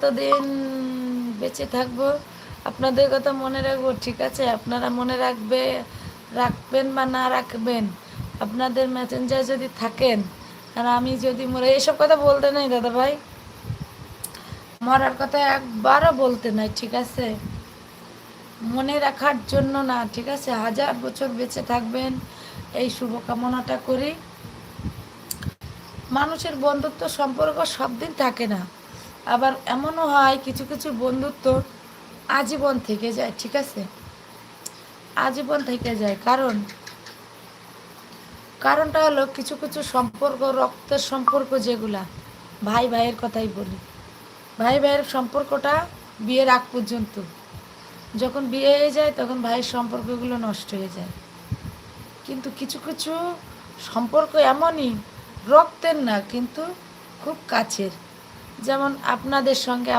ততদিন বেঁচে থাকবো আপনাদের কথা মনে রাখবো, ঠিক আছে? আপনারা মনে রাখবেন বা না রাখবেন, আপনাদের মেসেঞ্জার যদি থাকেন আর আমি যদি মরে, এইসব কথা বলতে নাই দাদা ভাই, মরার কথা একবারও বলতে নাই, ঠিক আছে? মনে রাখার জন্য না, ঠিক আছে? 1000 বছর বেঁচে থাকবেন এই শুভকামনাটা করি। মানুষের বন্ধুত্ব সম্পর্ক সব দিন থাকে না, আবার এমনও হয় কিছু কিছু বন্ধুত্ব আজীবন থেকে যায়, ঠিক আছে? আজীবন থেকে যায়, কারণটা হলো কিছু কিছু সম্পর্ক, রক্তের সম্পর্ক যেগুলা, ভাই ভাইয়ের কথাই বলি, ভাই ভাইয়ের সম্পর্কটা বিয়ের আগ পর্যন্ত, যখন বিয়ে হয়ে যায় তখন ভাইয়ের সম্পর্কগুলো নষ্ট হয়ে যায়। কিন্তু কিছু কিছু সম্পর্ক এমনই, রক্তের না কিন্তু খুব কাছের, যেমন আপনাদের সঙ্গে